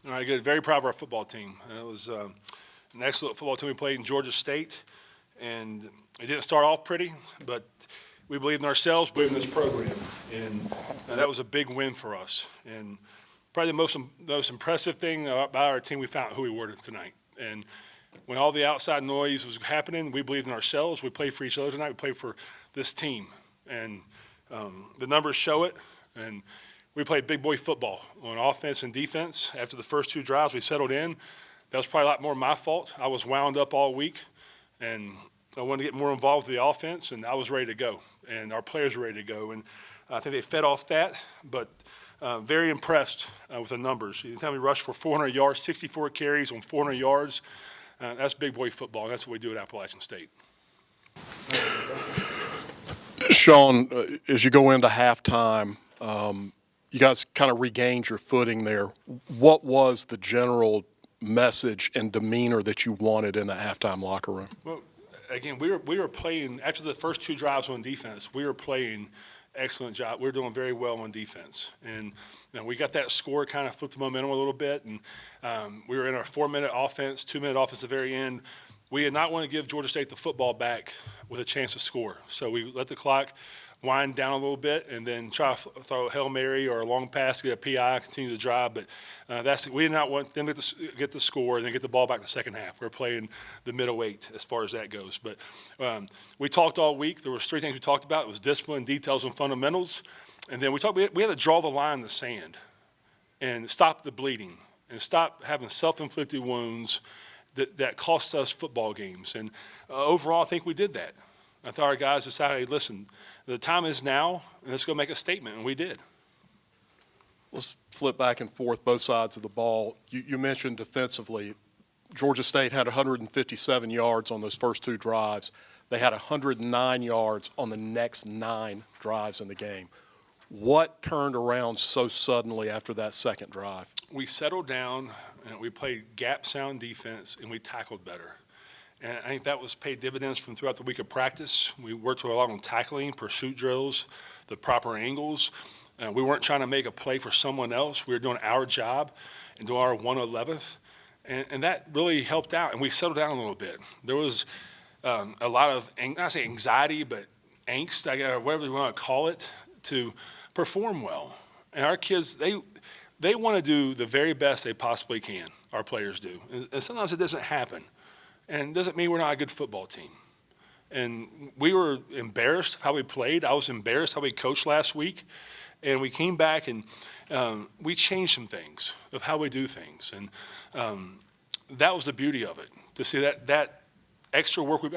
All right, good. Very proud of our football team. It was an excellent football team we played in Georgia State, and it didn't start off pretty, but we believed in ourselves, believed in this program, and that was a big win for us. And probably the most impressive thing about our team, we found who we were tonight. And when all the outside noise was happening, we believed in ourselves. We played for each other tonight. We played for this team, and the numbers show it. And we played big boy football on offense and defense. After the first two drives, we settled in. That was probably a lot more my fault. I was wound up all week, and I wanted to get more involved with the offense, and I was ready to go, and our players were ready to go. And I think they fed off that, but very impressed with the numbers. Anytime we rushed for 400 yards, 64 carries on 400 yards, that's big boy football, and that's what we do at Appalachian State. Sean, as you go into halftime, you guys kind of regained your footing there. What was the general message and demeanor that you wanted in the halftime locker room? Well, again, we were playing after the first two drives on defense. We were playing excellent job. We were doing very well on defense, and we got that score, kind of flipped the momentum a little bit, and we were in our 4-minute offense, 2-minute offense at the very end. We did not want to give Georgia State the football back with a chance to score, so we let the clock wind down a little bit and then try to throw a Hail Mary or a long pass, get a PI, continue the drive. But we did not want them to get the score and then get the ball back in the second half. We're playing the middle eight as far as that goes. But we talked all week. There was 3 things we talked about. It was discipline, details, and fundamentals. And then we had to draw the line in the sand and stop the bleeding and stop having self-inflicted wounds that cost us football games. And overall, I think we did that. I thought our guys decided, hey, listen, the time is now, and let's go make a statement, and we did. Let's flip back and forth, both sides of the ball. You mentioned defensively, Georgia State had 157 yards on those first 2 drives. They had 109 yards on the next 9 drives in the game. What turned around so suddenly after that second drive? We settled down, and we played gap sound defense, and we tackled better. And I think that was paid dividends from throughout the week of practice. We worked a lot on tackling, pursuit drills, the proper angles. We weren't trying to make a play for someone else. We were doing our job and doing our 111th. And that really helped out. And we settled down a little bit. There was a lot of, not say anxiety, but angst, or whatever you want to call it, to perform well. And our kids, they want to do the very best they possibly can, our players do. And sometimes it doesn't happen. And it doesn't mean we're not a good football team. And we were embarrassed how we played. I was embarrassed how we coached last week. And we came back and we changed some things of how we do things. And that was the beauty of it, to see that extra work,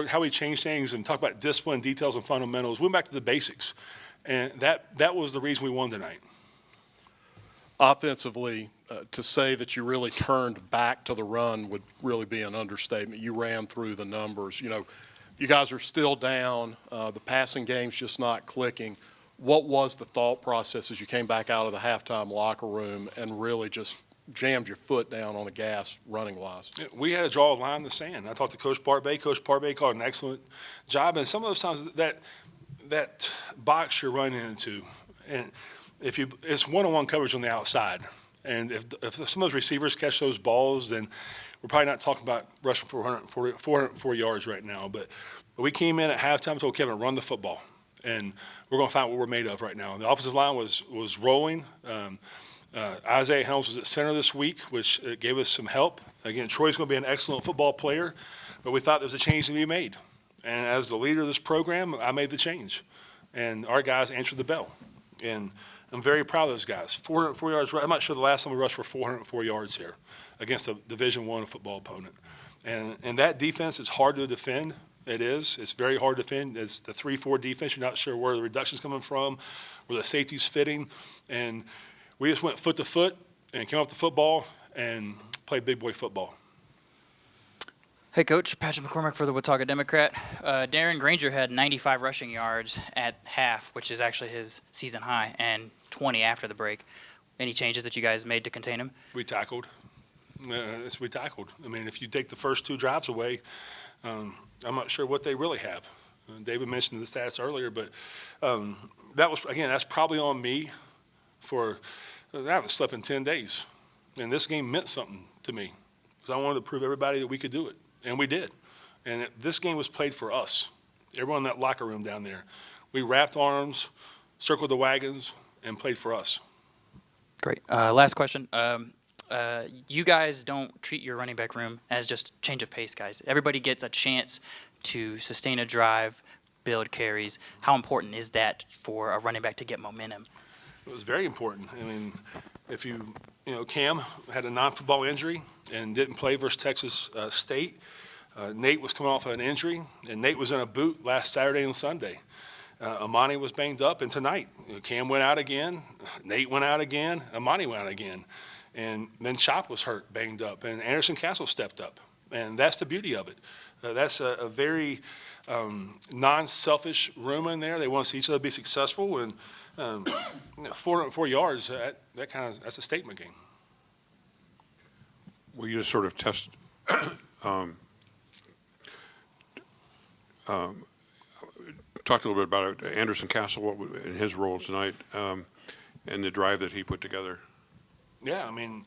how we change things and talk about discipline, details, and fundamentals. We went back to the basics. And that was the reason we won tonight. Offensively, to say that you really turned back to the run would really be an understatement. You ran through the numbers. You know, you guys are still down. The passing game's just not clicking. What was the thought process as you came back out of the halftime locker room and really just jammed your foot down on the gas running-wise? We had to draw a line in the sand. I talked to Coach Barbay. Coach Barbay called an excellent job. And some of those times that box you're running into, and it's one-on-one coverage on the outside. And if some of those receivers catch those balls, then we're probably not talking about rushing for 404 yards right now. But we came in at halftime and told Kevin, run the football. And we're going to find what we're made of right now. And the offensive line was rolling. Isaiah Helms was at center this week, which gave us some help. Again, Troy's going to be an excellent football player, but we thought there was a change to be made. And as the leader of this program, I made the change. And our guys answered the bell. And I'm very proud of those guys. 404 yards. I'm not sure the last time we rushed for 404 yards here against a Division I football opponent. And that defense is hard to defend. It is. It's very hard to defend. It's the 3-4 defense. You're not sure where the reduction's coming from, where the safety's fitting. And we just went foot to foot and came off the football and played big boy football. Hey, Coach. Patrick McCormick for the Watauga Democrat. Darren Granger had 95 rushing yards at half, which is actually his season high, and 20 after the break. Any changes that you guys made to contain him? We tackled. We tackled. I mean, if you take the first 2 drives away, I'm not sure what they really have. David mentioned the stats earlier, but that's probably on me I haven't slept in 10 days. And this game meant something to me because I wanted to prove everybody that we could do it, and we did. And this game was played for us, everyone in that locker room down there. We wrapped arms, circled the wagons, and played for us. Great. Last question. You guys don't treat your running back room as just change of pace guys. Everybody gets a chance to sustain a drive, build carries. How important is that for a running back to get momentum? It was very important. I mean, if Cam had a non-football injury and didn't play versus Texas State. Nate was coming off of an injury, and Nate was in a boot last Saturday and Sunday. Amani was banged up, and tonight Cam went out again, Nate went out again, Amani went out again. And then Chop was hurt, banged up, and Anderson Castle stepped up. And that's the beauty of it. That's a very non-selfish room in there. They want to see each other be successful, and 404 yards, that's a statement game. Well, you just sort of test talked a little bit about Anderson Castle in his role tonight and the drive that he put together. Yeah, I mean,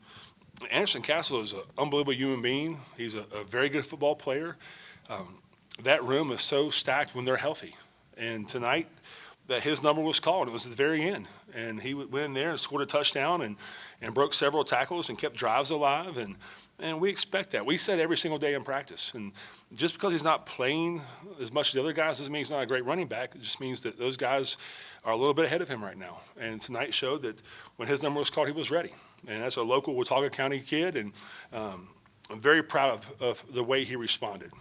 Anderson Castle is an unbelievable human being. He's a very good football player. That room is so stacked when they're healthy. And tonight, that his number was called. It was at the very end. And he went in there and scored a touchdown and broke several tackles and kept drives alive. And we expect that. We said every single day in practice. And just because he's not playing as much as the other guys doesn't mean he's not a great running back. It just means that those guys are a little bit ahead of him right now. And tonight showed that when his number was called, he was ready. And that's a local Watauga County kid. And I'm very proud of the way he responded.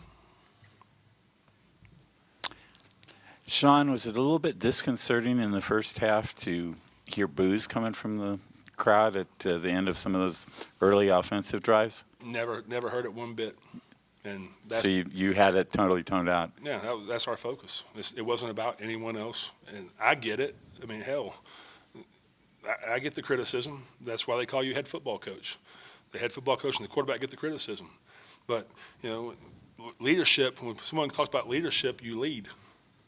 Sean, was it a little bit disconcerting in the first half to hear boos coming from the crowd at the end of some of those early offensive drives? Never heard it one bit. And that's so you had it totally toned out. Yeah, that's our focus. It wasn't about anyone else. And I get it. I mean, hell, I get the criticism. That's why they call you head football coach. The head football coach and the quarterback get the criticism. But, leadership, when someone talks about leadership, you lead.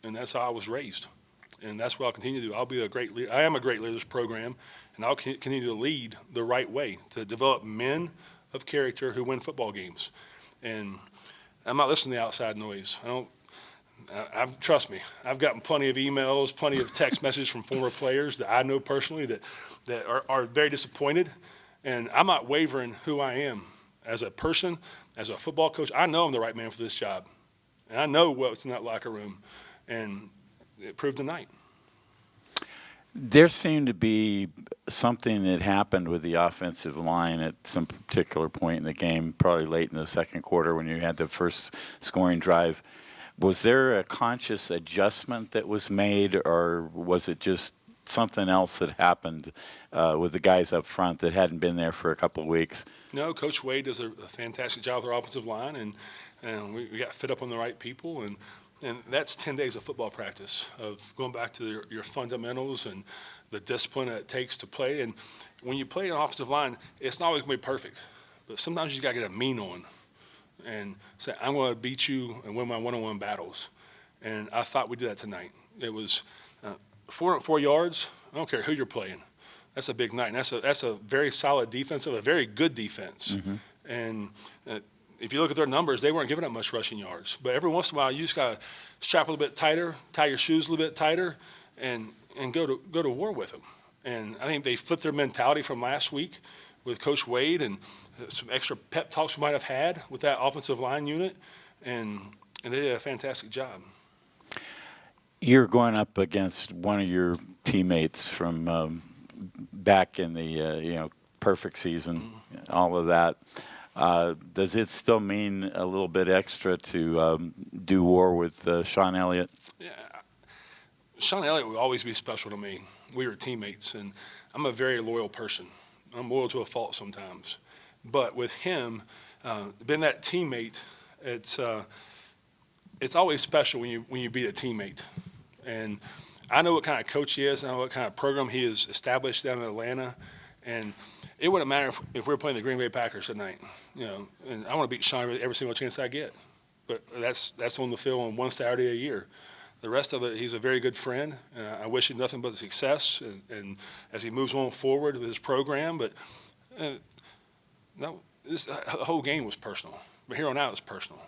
And that's how I was raised. And that's what I'll continue to do. I'll be a great leader. I am a great leaders program, and I'll continue to lead the right way, to develop men of character who win football games. And I'm not listening to the outside noise. Trust me, I've gotten plenty of emails, plenty of text messages from former players that I know personally that are very disappointed. And I'm not wavering who I am as a person, as a football coach. I know I'm the right man for this job. And I know what's in that locker room. And it proved tonight. There seemed to be something that happened with the offensive line at some particular point in the game, probably late in the second quarter when you had the first scoring drive. Was there a conscious adjustment that was made, or was it just something else that happened with the guys up front that hadn't been there for a couple of weeks? No, Coach Wade does a fantastic job with our offensive line, and we got fit up on the right people. And that's 10 days of football practice, of going back to your fundamentals and the discipline that it takes to play. And when you play an offensive line, it's not always going to be perfect. But sometimes you got to get a mean on and say, I'm going to beat you and win my one-on-one battles. And I thought we did that tonight. It was 404 yards. I don't care who you're playing. That's a big night. And that's a very solid defense, a very good defense. Mm-hmm. And if you look at their numbers, they weren't giving up much rushing yards. But every once in a while, you just got to strap a little bit tighter, tie your shoes a little bit tighter, and go to war with them. And I think they flipped their mentality from last week with Coach Wade and some extra pep talks we might have had with that offensive line unit, and they did a fantastic job. You're going up against one of your teammates from back in the perfect season, all of that. Does it still mean a little bit extra to do war with Sean Elliott? Yeah, Sean Elliott will always be special to me. We were teammates, and I'm a very loyal person. I'm loyal to a fault sometimes. But with him, being that teammate, it's always special when you beat a teammate. And I know what kind of coach he is. I know what kind of program he has established down in Atlanta. And it wouldn't matter if we were playing the Green Bay Packers tonight, and I want to beat Sean every single chance I get. But that's on the field on one Saturday a year. The rest of it, he's a very good friend. I wish him nothing but success and as he moves on forward with his program. But No, the whole game was personal. But here on out, it's personal.